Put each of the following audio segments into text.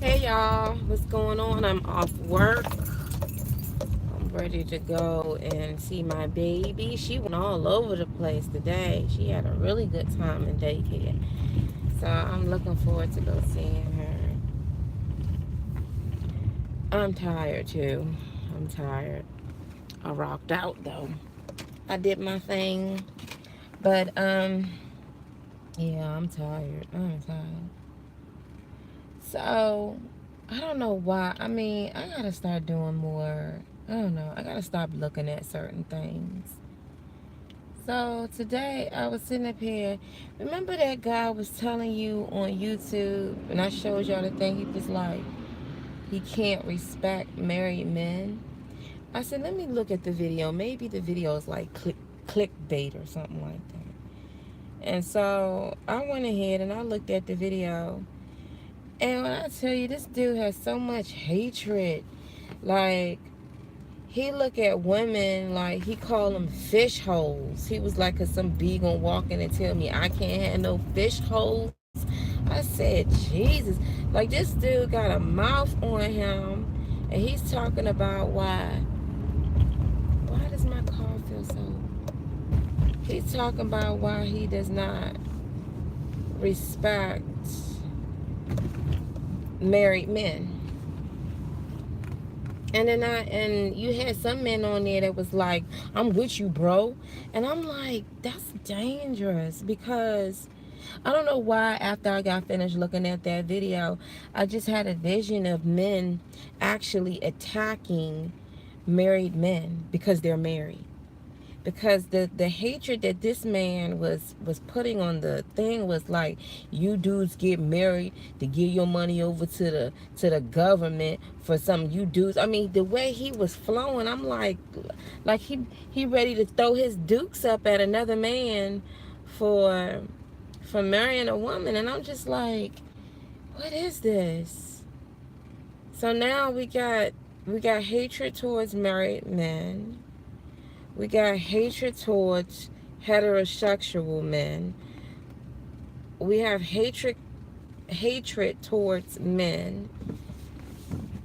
Hey y'all, what's going on? I'm off work. I'm ready to go and see my baby. She went all over the place today. She had a really good time in daycare. So I'm looking forward to go seeing her. I'm tired too. I'm tired. I rocked out though. I did my thing. But yeah, I'm tired. I'm tired. So I don't know why. I mean, I gotta start doing more. I don't know. I gotta stop looking at certain things. So today I was sitting up here. Remember that guy was telling you on YouTube, and I showed y'all the thing. He was like, he can't respect married men. I said, let me look at the video. Maybe the video is like clickbait or something like that. And so I went ahead and I looked at the video. And when I tell you, this dude has so much hatred. Like, he look at women like he call them fish holes. He was like, 'cause some bee gonna walk in and tell me I can't have no fish holes. I said, Jesus. Like, this dude got a mouth on him, and he's talking about why does my car feel so? He's talking about why he does not respect married men. And you had some men on there that was like, I'm with you, bro. And I'm like, that's dangerous, because I don't know why after I got finished looking at that video, I just had a vision of men actually attacking married men because they're married. Because the hatred that this man was putting on the thing was like, you dudes get married to give your money over to the government for some, you dudes. I mean, the way he was flowing, I'm like he ready to throw his dukes up at another man for marrying a woman. And I'm just like, what is this? So now we got hatred towards married men. We got hatred towards heterosexual men. We have hatred towards men.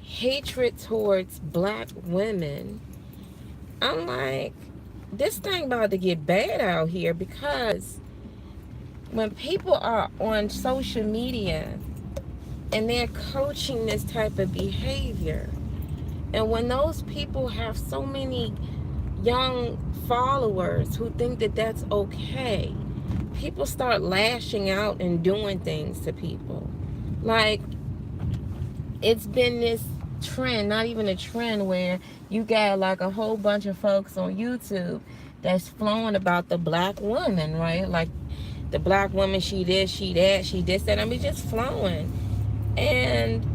Hatred towards black women. I'm like, this thing about to get bad out here, because when people are on social media and they're coaching this type of behavior, and when those people have so many young followers who think that that's okay, people start lashing out and doing things to people. Like, it's been this trend, not even a trend, where you got like a whole bunch of folks on YouTube that's flowing about the black woman, right? Like, the black woman, she this, she that, she this, that. I mean, just flowing. And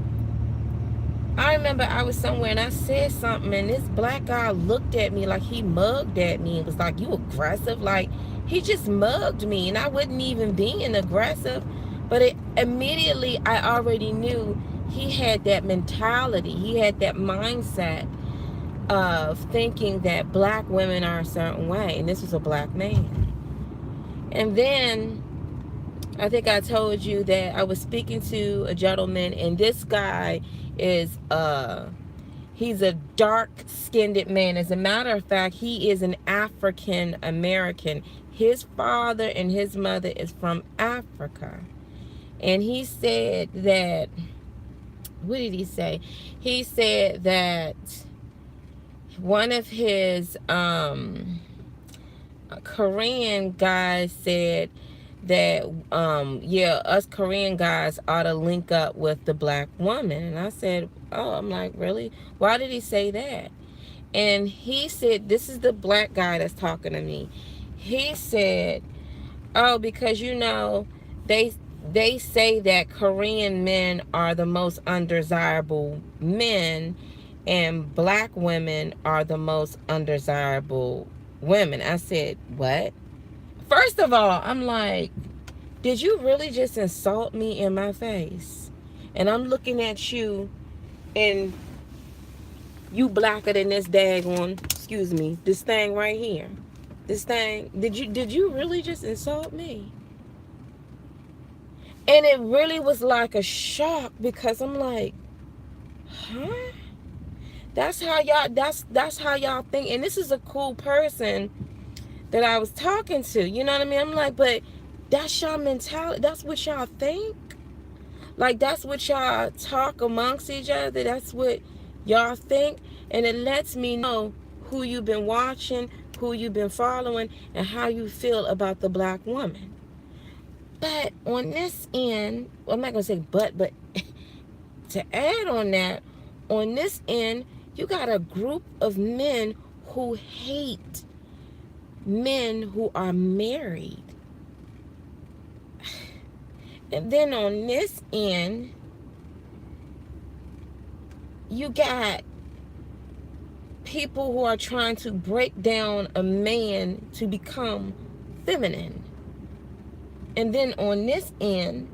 I remember I was somewhere and I said something, and this black guy looked at me like he mugged at me and was like, you aggressive? Like, he just mugged me, and I wasn't even being aggressive. But it immediately, I already knew he had that mentality. He had that mindset of thinking that black women are a certain way. And this was a black man. And then I think I told you that I was speaking to a gentleman, and this guy is he's a dark-skinned man. As a matter of fact, he is an African American. His father and his mother is from Africa. And he said that, what did he say? He said that one of his Korean guys said that yeah, us Korean guys ought to link up with the black woman. And I said, oh, I'm like, really? Why did he say that? And he said, this is the black guy that's talking to me. He said, oh, because they say that Korean men are the most undesirable men, and black women are the most undesirable women. I said, what? First of all, I'm like, did you really just insult me in my face? And I'm looking at you, and you blacker than this daggone, excuse me, this thing right here. This thing, did you really just insult me? And it really was like a shock, because I'm like, huh? That's how y'all think. And this is a cool person that I was talking to. You know what I mean? I'm like, but that's y'all mentality. That's what y'all think. Like, that's what y'all talk amongst each other. That's what y'all think. And it lets me know who you've been watching, who you've been following, and how you feel about the black woman. But on this end, well, I'm not going to say but to add on that, on this end, you got a group of men who hate men who are married. And then on this end, you got people who are trying to break down a man to become feminine. And then on this end,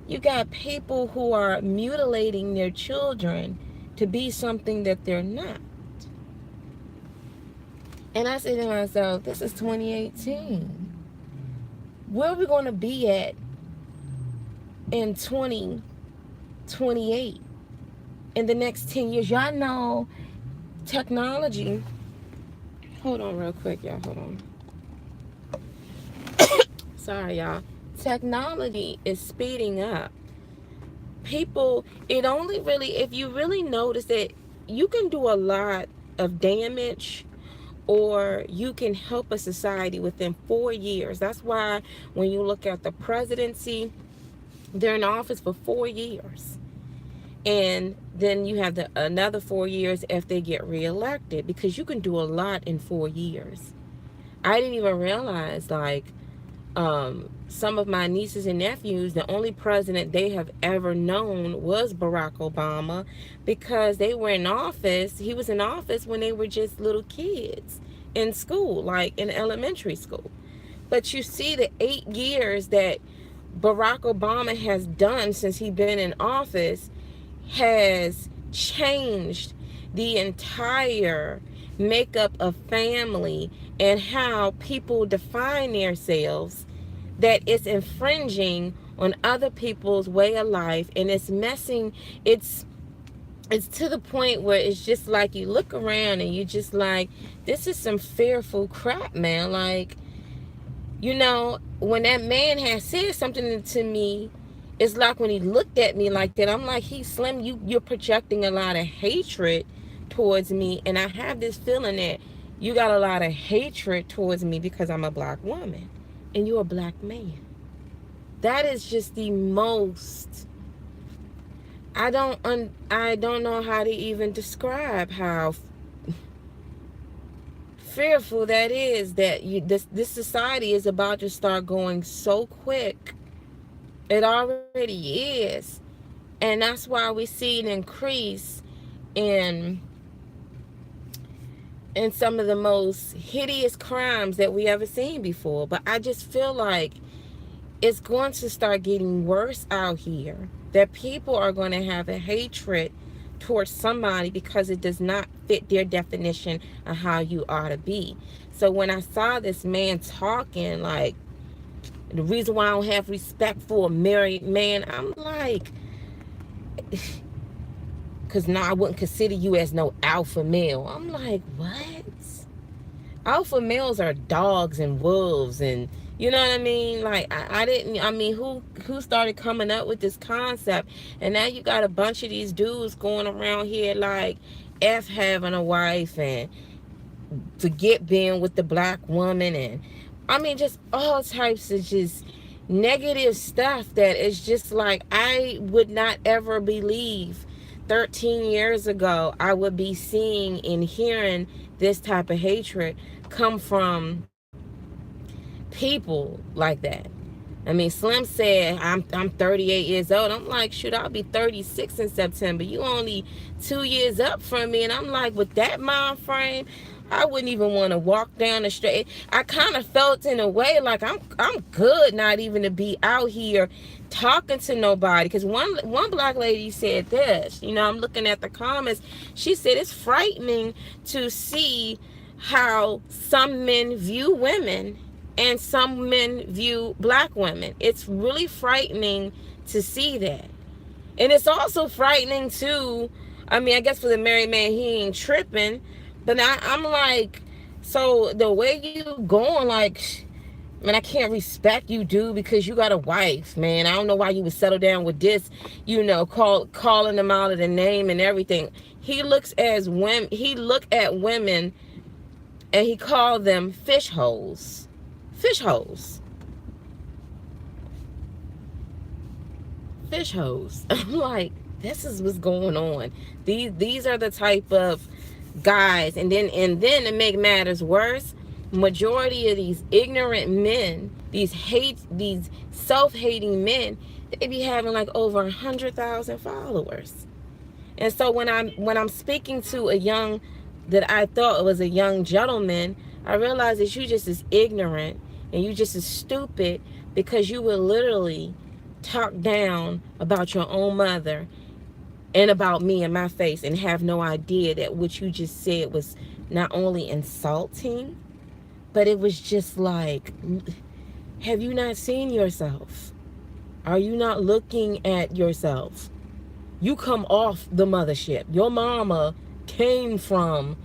you got people who are mutilating their children to be something that they're not. And I say to myself, this is 2018. Where are we going to be at in 2028? In the next 10 years? Y'all know technology. Hold on real quick, y'all. Hold on. Sorry, y'all. Technology is speeding up. People, it only really, if you really notice that you can do a lot of damage, or you can help a society within 4 years. That's why when you look at the presidency, they're in office for 4 years. And then you have another 4 years if they get reelected, because you can do a lot in 4 years. I didn't even realize, like, some of my nieces and nephews, the only president they have ever known was Barack Obama, because they were in office. He was in office when they were just little kids in school, like in elementary school. But you see the 8 years that Barack Obama has done since he's been in office has changed the entire makeup of family and how people define themselves, that it's infringing on other people's way of life, and it's messing, it's to the point where it's just like you look around and you just like, this is some fearful crap, man. Like, you know, when that man has said something to me, it's like when he looked at me like that, I'm like, he's Slim, you're projecting a lot of hatred towards me. And I have this feeling that you got a lot of hatred towards me because I'm a black woman and you're a black man. That is just the most, I don't know how to even describe how fearful that is, that this society is about to start going so quick. It already is. And that's why we see an increase in some of the most hideous crimes that we ever seen before. But I just feel like it's going to start getting worse out here. That people are going to have a hatred towards somebody because it does not fit their definition of how you ought to be. So when I saw this man talking, like, the reason why I don't have respect for a married man, I'm like, because now I wouldn't consider you as no alpha male. I'm like, what? Alpha males are dogs and wolves, and you know what I mean? Like, I mean, who started coming up with this concept? And now you got a bunch of these dudes going around here like F having a wife and forget being with the black woman, and I mean, just all types of just negative stuff that is just like, I would not ever believe 13 years ago I would be seeing and hearing this type of hatred come from people like that. I mean, Slim said, I'm 38 years old. I'm like, shoot, I'll be 36 in September. You only 2 years up from me. And I'm like, with that mind frame, I wouldn't even want to walk down the street. I kind of felt in a way like I'm good not even to be out here talking to nobody. Because one black lady said this, you know, I'm looking at the comments. She said it's frightening to see how some men view women and some men view black women. It's really frightening to see that. And it's also frightening too. I mean, I guess for the married man, he ain't tripping. But I'm like, so the way you going, like, man, I can't respect you, dude, because you got a wife, man. I don't know why you would settle down with this, calling them out of the name and everything. He looks as women. He look at women, and he called them fish holes. Fish holes. Fish holes. I'm like, this is what's going on. These are the type of guys, and then to make matters worse, majority of these ignorant men, these self-hating men, they be having like over 100,000 followers. And so when I'm speaking to a young, that I thought was a young gentleman, I realized that you just as ignorant and you just as stupid, because you would literally talk down about your own mother and about me in my face and have no idea that what you just said was not only insulting, but it was just like, have you not seen yourself? Are you not looking at yourself? You come off the mothership. Your mama came from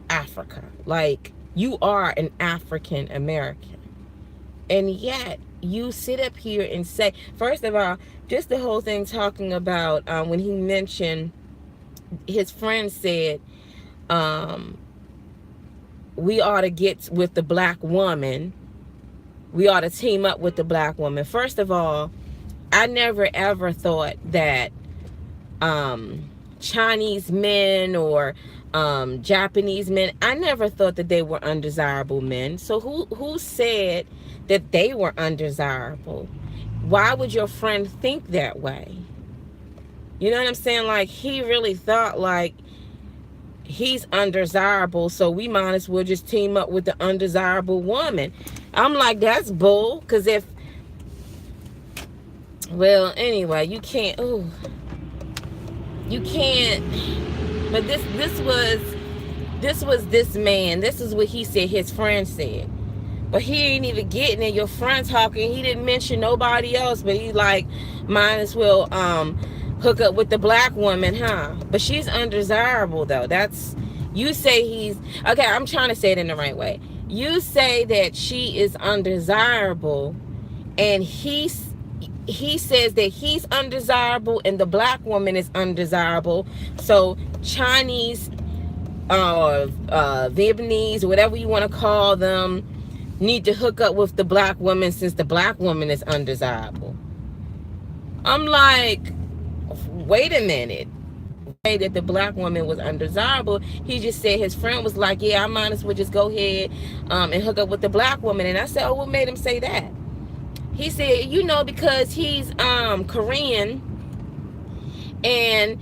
Africa. Like, you are an African American. And yet, you sit up here and say, first of all, just the whole thing talking about when he mentioned, his friend said, we ought to get with the black woman. We ought to team up with the black woman. First of all, I never ever thought that Chinese men or Japanese men, I never thought that they were undesirable men. So who said that they were undesirable? Why would your friend think that way? You know what I'm saying? Like, he really thought like he's undesirable, so we might as well just team up with the undesirable woman. I'm like, that's bull. Because well, anyway, you can't. Ooh, you can't. But this was this man. This is what he said. His friend said. But he ain't even getting it. Your friend talking. He didn't mention nobody else. But he like, might as well hook up with the black woman, huh? But she's undesirable though. That's, you say he's, okay, I'm trying to say it in the right way. You say that she is undesirable, and he says that he's undesirable and the black woman is undesirable. So Chinese, Vietnamese, whatever you want to call them, need to hook up with the black woman since the black woman is undesirable. I'm like, wait a minute. That the black woman was undesirable. He just said his friend was like, yeah, I might as well just go ahead and hook up with the black woman. And I said, oh, what made him say that? He said, because he's Korean, and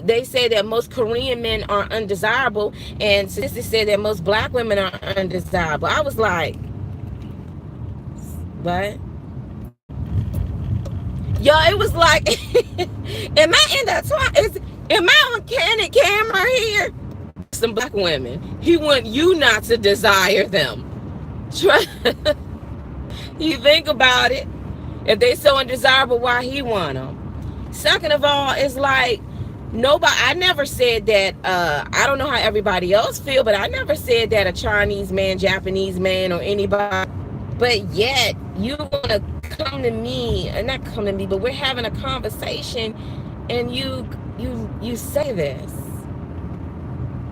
they say that most Korean men are undesirable, and sister said that most black women are undesirable. I was like, what? Yo, it was like, am I on candid camera here? Some black women, he want you not to desire them. You think about it. If they so undesirable, why he want them? Second of all, it's like, nobody, I never said that, I don't know how everybody else feel, but I never said that a Chinese man, Japanese man, or anybody, but yet you want to come to me, not come to me, but we're having a conversation, and you say this.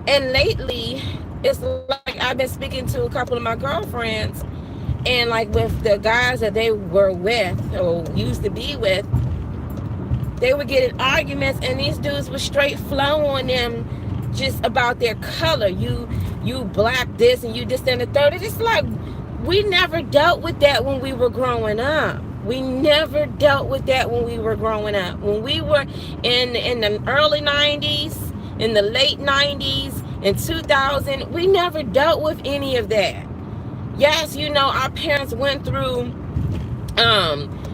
And lately, it's like I've been speaking to a couple of my girlfriends, and like with the guys that they were with or used to be with, they were getting arguments, and these dudes were straight flow on them just about their color. You black this and you this and the third. It's like, we never dealt with that when we were growing up. We never dealt with that when we were growing up. When we were in the early 90s, in the late 90s, in 2000, we never dealt with any of that. Yes, our parents went through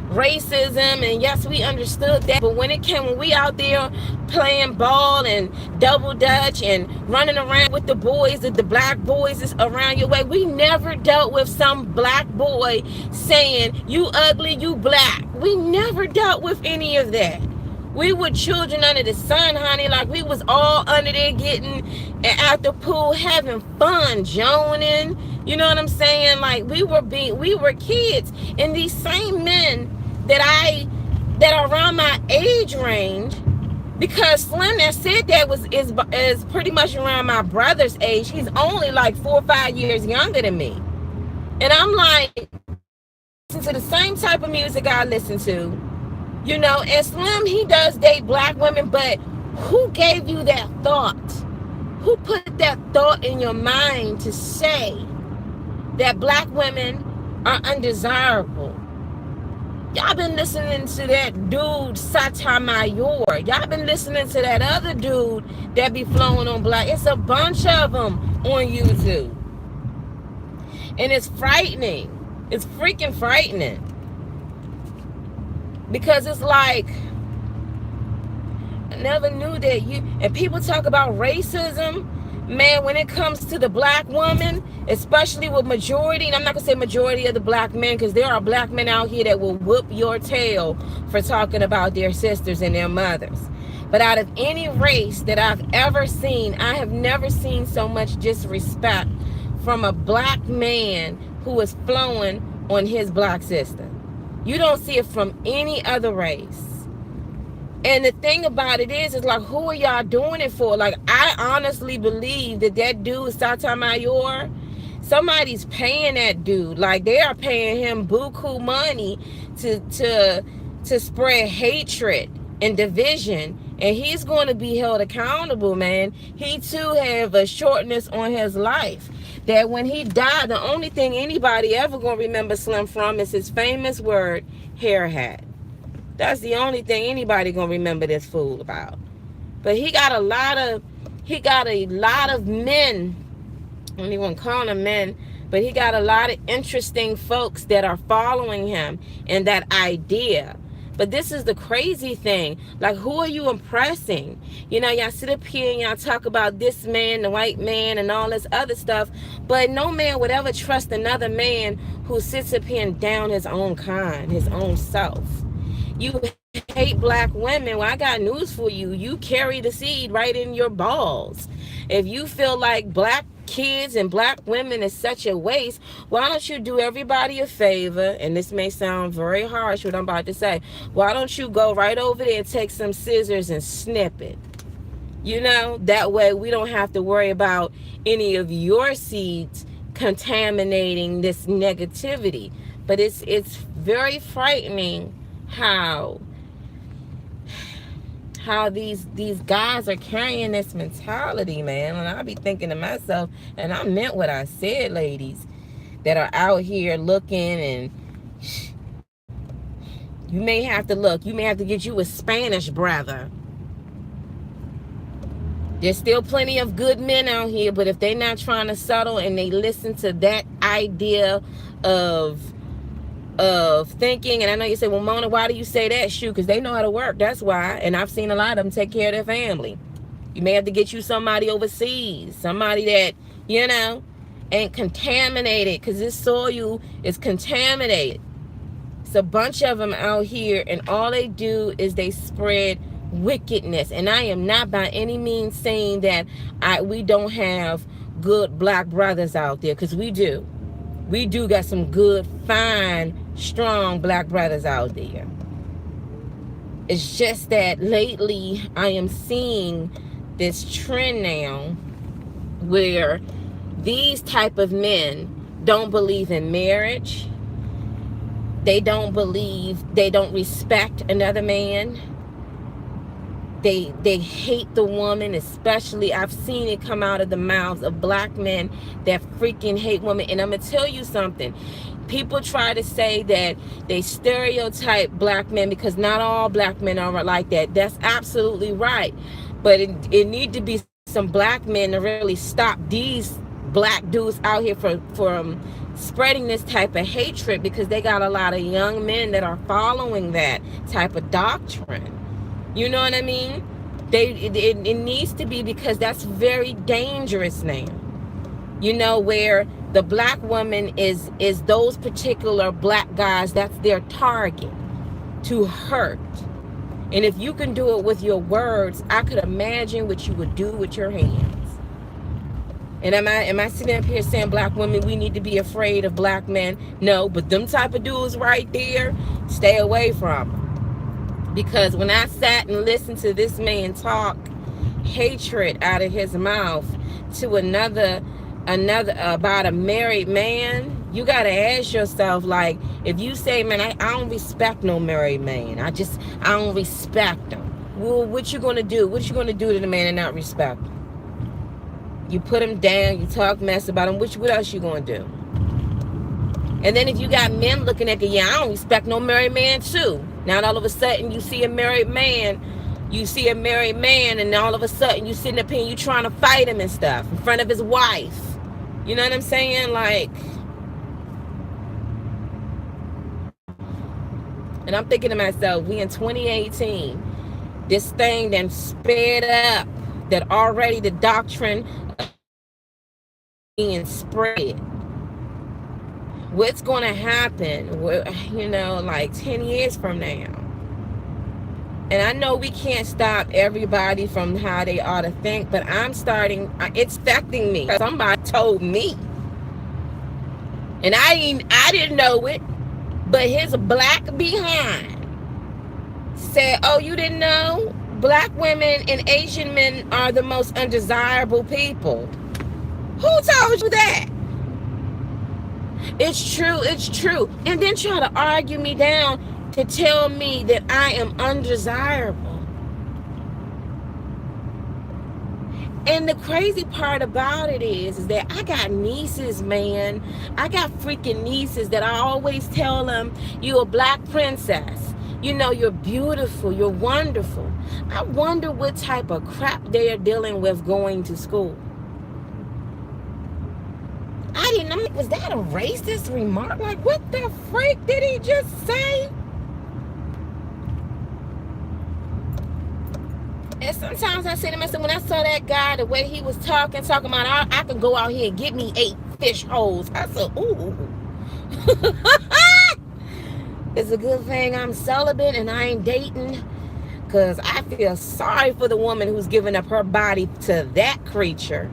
racism, and yes, we understood that, but when we out there playing ball and double dutch and running around with the boys, the black boys is around your way, we never dealt with some black boy saying, you ugly, you black. We never dealt with any of that. We were children under the sun, honey. Like, we was all under there getting at the pool, having fun, joning. You know what I'm saying? Like, we were kids. And these same men that are around my age range, because Slim that said that is pretty much around my brother's age. He's only like 4 or 5 years younger than me. And I'm like, listen to the same type of music I listen to. You know, and Slim, he does date black women, but who gave you that thought? Who put that thought in your mind to say that black women are undesirable? Y'all been listening to that dude, Sotomayor. Y'all been listening to that other dude that be flowing on black. It's a bunch of them on YouTube. And it's frightening. It's freaking frightening. Because it's like, I never knew that and people talk about racism, man, when it comes to the black woman, especially with majority, and I'm not going to say majority of the black men, because there are black men out here that will whoop your tail for talking about their sisters and their mothers. But out of any race that I've ever seen, I have never seen so much disrespect from a black man who is flowing on his black sister. You don't see it from any other race. And the thing about it is like, who are y'all doing it for? Like, I honestly believe that dude, Sotomayor, somebody's paying that dude. Like, they are paying him buku money to spread hatred and division. And he's going to be held accountable, man. He too have a shortness on his life. That when he died, the only thing anybody ever gonna remember Slim from is his famous word, hair hat. That's the only thing anybody gonna remember this fool about. But he got a lot of men, I don't even call them men, but he got a lot of interesting folks that are following him and that idea. But this is the crazy thing. Like, who are you impressing? You know, y'all sit up here and y'all talk about this man, the white man, and all this other stuff. But no man would ever trust another man who sits up here and down his own kind, his own self. You hate black women. Well, I got news for you. You carry the seed right in your balls. If you feel like black kids and black women is such a waste, why don't you do everybody a favor? And this may sound very harsh what I'm about to say. Why don't you go right over there and take some scissors and snip it? You know, that way we don't have to worry about any of your seeds contaminating this negativity. But it's very frightening how these guys are carrying this mentality, man. And I be thinking to myself, and I meant what I said, ladies, that are out here looking, and you may have to look. You may have to get you a Spanish brother. There's still plenty of good men out here, but if they're not trying to settle and they listen to that idea of thinking, and I know you say, well, Mona, why do you say that? Shoot, because they know how to work. That's why. And I've seen a lot of them take care of their family. You may have to get you somebody overseas, somebody that, you know, ain't contaminated, because this soil is contaminated. It's a bunch of them out here, and all they do is they spread wickedness. And I am not by any means saying that we don't have good black brothers out there, because we do. We do got some good, fine, strong black brothers out there. It's just that lately I am seeing this trend now where these type of men don't believe in marriage. They don't respect another man. They hate the woman, especially. I've seen it come out of the mouths of black men that freaking hate women. And I'm going to tell you something. People try to say that they stereotype black men because not all black men are like that. That's absolutely right. But it need to be some black men to really stop these black dudes out here from spreading this type of hatred because they got a lot of young men that are following that type of doctrine. You know what I mean? It needs to be, because that's very dangerous now. You know, where the black woman is those particular black guys, that's their target to hurt. And if you can do it with your words, I could imagine what you would do with your hands. And am I sitting up here saying black women, we need to be afraid of black men? No, but them type of dudes right there, stay away from them. Because when I sat and listened to this man talk hatred out of his mouth to another about a married man, you got to ask yourself, like, if you say, man, I don't respect no married man. I don't respect him. Well, what you going to do? What you going to do to the man and not respect him? You put him down, you talk mess about him, what else you going to do? And then if you got men looking at you, yeah, I don't respect no married man too. Now all of a sudden you see a married man, and all of a sudden you sitting up here and you trying to fight him and stuff in front of his wife. You know what I'm saying? Like, and I'm thinking to myself, we in 2018, this thing then sped up, that already the doctrine being spread. What's going to happen, you know, like 10 years from now? And I know we can't stop everybody from how they ought to think, but it's affecting me. Somebody told me. And I didn't know it, but his black behind said, oh, you didn't know? Black women and Asian men are the most undesirable people. Who told you that? It's true. And then try to argue me down to tell me that I am undesirable. And the crazy part about it is that I got nieces, man. I got freaking nieces that I always tell them, you're a black princess. You know, you're beautiful, you're wonderful. I wonder what type of crap they're dealing with going to school. I'm like, was that a racist remark? Like, what the freak did he just say? And sometimes I say to myself, when I saw that guy, the way he was talking about, I could go out here and get me 8 fish holes. I said, ooh. It's a good thing I'm celibate and I ain't dating, because I feel sorry for the woman who's giving up her body to that creature.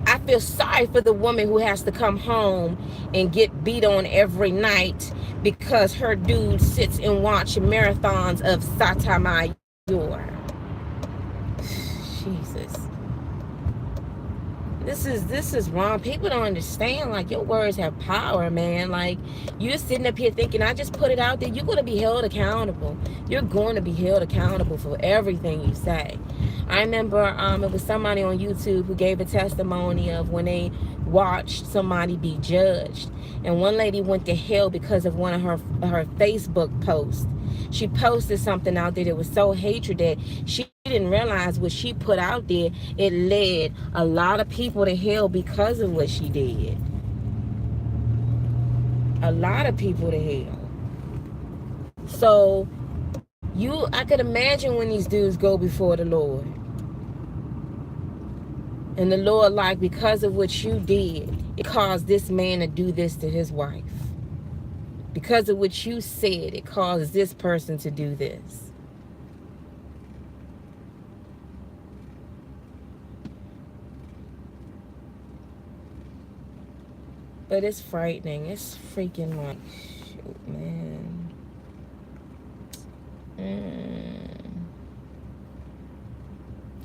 I feel sorry for the woman who has to come home and get beat on every night because her dude sits and watches marathons of Sotomayor. Jesus. This is wrong. People don't understand, like, your words have power, man. Like, you're sitting up here thinking, I just put it out there. You're going to be held accountable. You're going to be held accountable for everything you say. I remember it was somebody on YouTube who gave a testimony of when they watched somebody be judged. And one lady went to hell because of one of her Facebook posts. She posted something out there that was so hatred that she didn't realize what she put out there. It led a lot of people to hell because of what she did. A lot of people to hell. So I could imagine when these dudes go before the Lord. And the Lord, like, because of what you did, it caused this man to do this to his wife. Because of what you said, it caused this person to do this. But it's frightening. It's freaking like, shoot, man.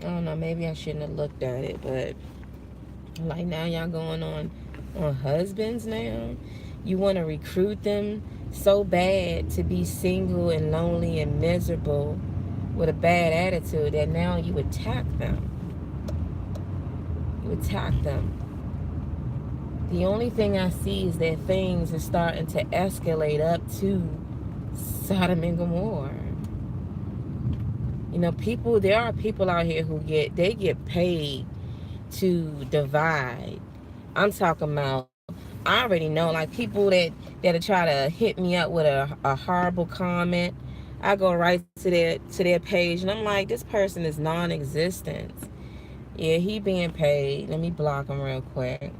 I don't know, maybe I shouldn't have looked at it, but like, now y'all going on husbands now. You want to recruit them so bad to be single and lonely and miserable with a bad attitude that now you attack them. You attack them. The only thing I see is that things are starting to escalate up to Sodom and Gomorrah. You know, there are people out here who get paid to divide. I'm talking about, I already know, like people that'll try to hit me up with a horrible comment. I go right to their page and I'm like, this person is non-existent. Yeah, he being paid. Let me block him real quick.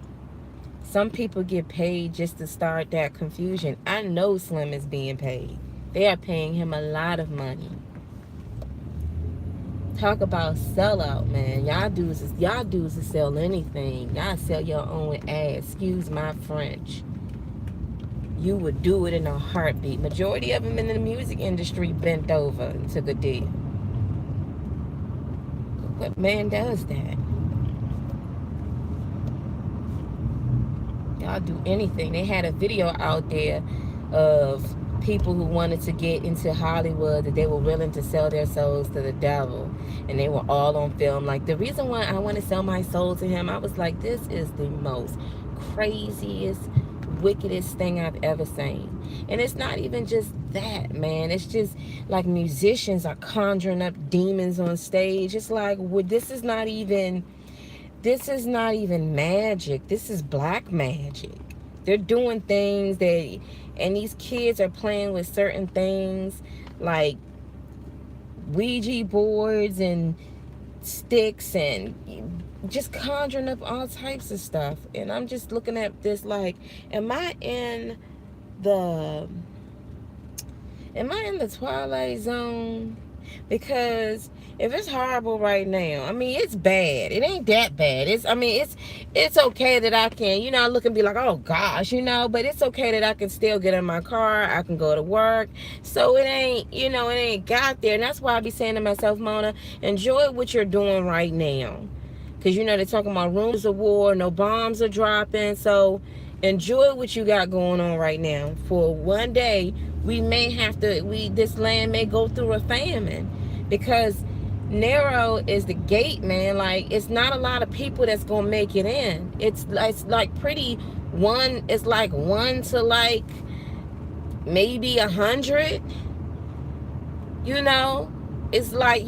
Some people get paid just to start that confusion. I know Slim is being paid. They are paying him a lot of money. Talk about sellout, man. Y'all dudes to sell anything. Y'all sell your own ass. Excuse my French. You would do it in a heartbeat. Majority of them in the music industry bent over and took a deal. What man does that? Y'all do anything. They had a video out there of people who wanted to get into Hollywood, that they were willing to sell their souls to the devil, and they were all on film. Like, the reason why I want to sell my soul to him, I was like, this is the most craziest, wickedest thing I've ever seen. And it's not even just that, man. It's just like musicians are conjuring up demons on stage. It's like, this is not even magic. This is black magic. They're doing things and these kids are playing with certain things like Ouija boards and sticks and just conjuring up all types of stuff. And I'm just looking at this like, am I in the Twilight Zone? Because if it's horrible right now, I mean, it's bad. It ain't that bad. It's okay that I can, look and be like, oh gosh, but it's okay that I can still get in my car. I can go to work. So it ain't got there. And that's why I be saying to myself, Mona, enjoy what you're doing right now. Because, they're talking about rumors of war, no bombs are dropping. So enjoy what you got going on right now. For one day, this land may go through a famine, because narrow is the gate, man. Like, it's not a lot of people that's gonna make it in. It's like it's like 1 to like maybe 100. It's like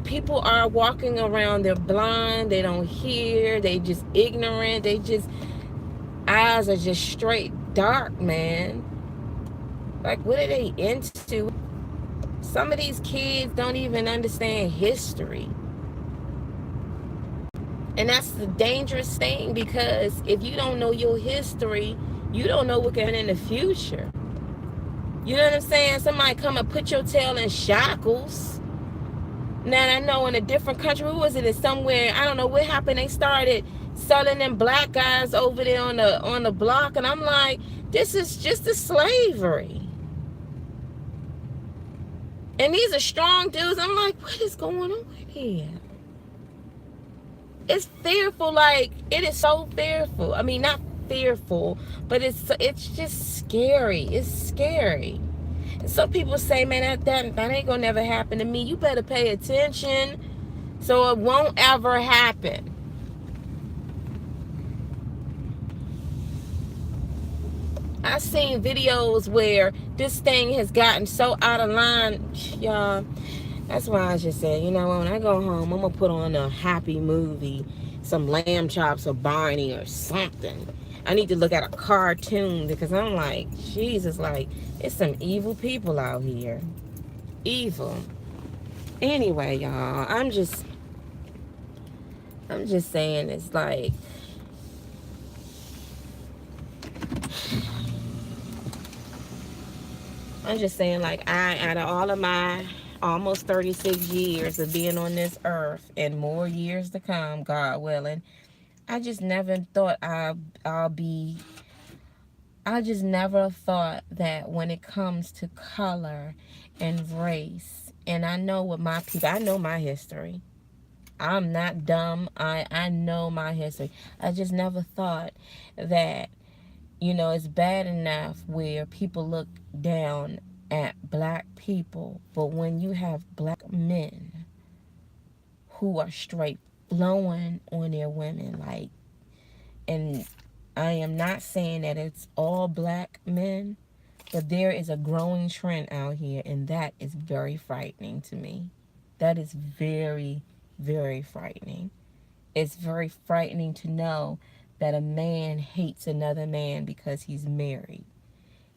people are walking around, they're blind, they don't hear, they just ignorant, eyes are just straight dark, man. Like, what are they into? Some of these kids don't even understand history. And that's the dangerous thing, because if you don't know your history, you don't know what can happen in the future. You know what I'm saying? Somebody come and put your tail in shackles. Now, I know in a different country, who was it? It's somewhere, I don't know what happened. They started selling them black guys over there on the block. And I'm like, this is just a slavery. And these are strong dudes. I'm like, what is going on here? It's fearful. Like, it is so fearful. I mean, not fearful, but it's just scary. It's scary. And some people say, man, that ain't gonna never happen to me. You better pay attention so it won't ever happen. I've seen videos where this thing has gotten so out of line, y'all. That's why I just said, when I go home, I'm going to put on a happy movie, some Lamb Chops or Barney or something. I need to look at a cartoon, because I'm like, Jesus, like, it's some evil people out here. Evil. Anyway, y'all, I'm just saying, it's like, I'm just saying, like, out of all of my almost 36 years of being on this earth, and more years to come, God willing, I just never thought I just never thought that when it comes to color and race, and I know what my people, I know my history. I'm not dumb. I know my history. I just never thought that, it's bad enough where people look down at black people, but when you have black men who are straight blowing on their women, like, and I am not saying that it's all black men, but there is a growing trend out here, and that is very frightening to me. That is very, very frightening. It's very frightening to know that a man hates another man because he's married.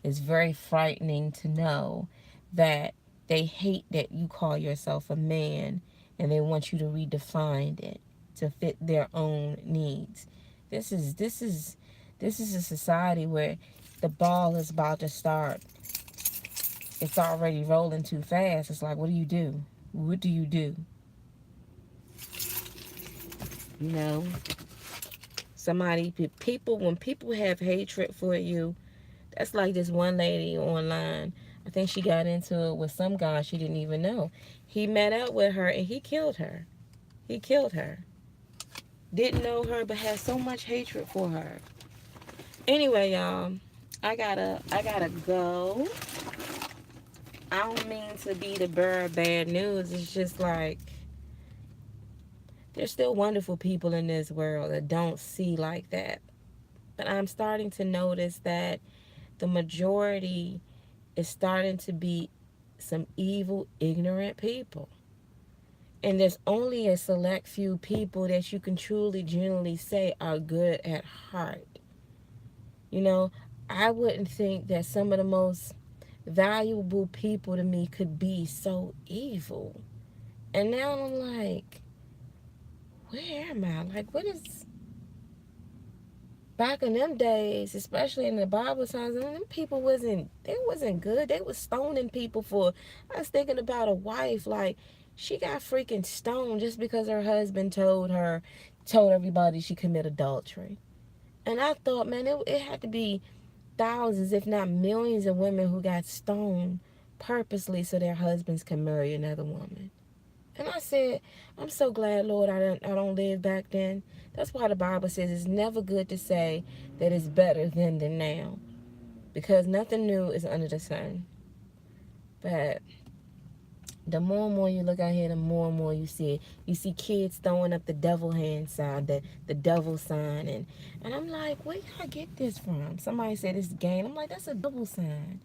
It's very frightening to know that they hate that you call yourself a man and they want you to redefine it to fit their own needs. This is a society where the ball is about to start. It's already rolling too fast. It's like, what do you do? What do you do? You know, when people have hatred for you, that's like this one lady online. I think she got into it with some guy she didn't even know. He met up with her and he killed her. He killed her. Didn't know her, but had so much hatred for her. Anyway, y'all, I gotta go. I don't mean to be the bearer of bad news. It's just like there's still wonderful people in this world that don't see like that. But I'm starting to notice that the majority is starting to be some evil, ignorant people. And there's only a select few people that you can truly, genuinely say are good at heart. You know, I wouldn't think that some of the most valuable people to me could be so evil. And now I'm like, where am I? Like, what is... Back in them days, especially in the Bible times, them people wasn't good. They was stoning people for... I was thinking about a wife, like, she got freaking stoned just because her husband told everybody she committed adultery. And I thought, man, it had to be thousands, if not millions of women who got stoned purposely so their husbands can marry another woman. And I said, I'm so glad, Lord, I don't live back then. That's why the Bible says it's never good to say that it's better then than now. Because nothing new is under the sun. But the more and more you look out here, the more and more you see it. You see kids throwing up the devil hand sign, the devil sign. And I'm like, where did I get this from? Somebody said it's game. I'm like, that's a devil sign.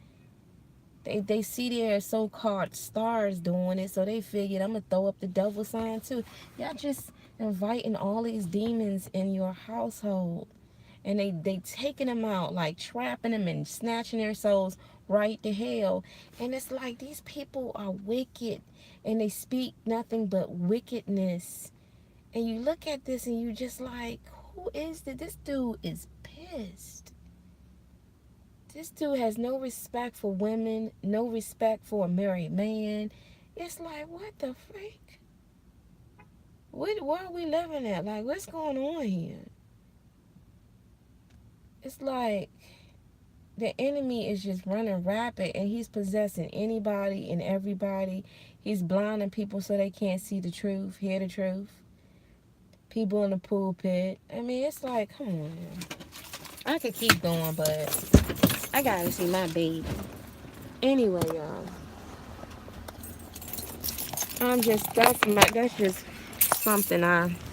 They see their so-called stars doing it, so they figured I'm going to throw up the devil sign too. Y'all just inviting all these demons in your household. And they taking them out, like trapping them and snatching their souls right to hell. And it's like these people are wicked and they speak nothing but wickedness. And you look at this and you just like, who is this? This dude is pissed. This dude has no respect for women, no respect for a married man. It's like, what the freak? Where are we living at? Like, what's going on here? It's like the enemy is just running rapid and he's possessing anybody and everybody. He's blinding people so they can't see the truth, hear the truth. People in the pulpit. I mean, it's like, come on. I could keep going, but I gotta see my baby. Anyway, y'all. That's just something that's just something on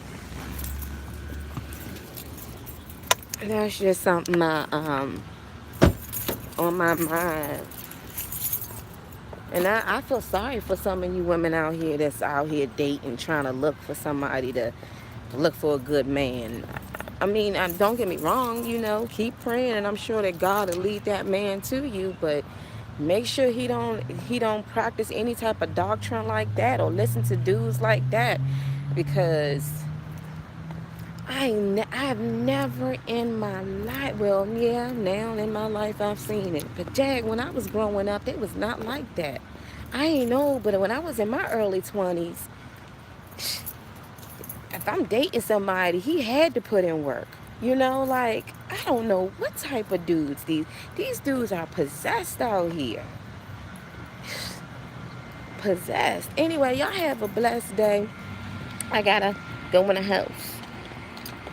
my mind. And I feel sorry for some of you women out here that's out here dating, trying to look for somebody to look for a good man. I mean, don't get me wrong, keep praying, and I'm sure that God will lead that man to you, but make sure he don't practice any type of doctrine like that or listen to dudes like that, because I've never in my life, well, yeah, now in my life I've seen it. But Jag, when I was growing up, it was not like that. I ain't know, but when I was in my early 20s, if I'm dating somebody, he had to put in work. Like, I don't know what type of dudes these dudes are possessed out here. Possessed. Anyway, y'all have a blessed day. I gotta go in the house.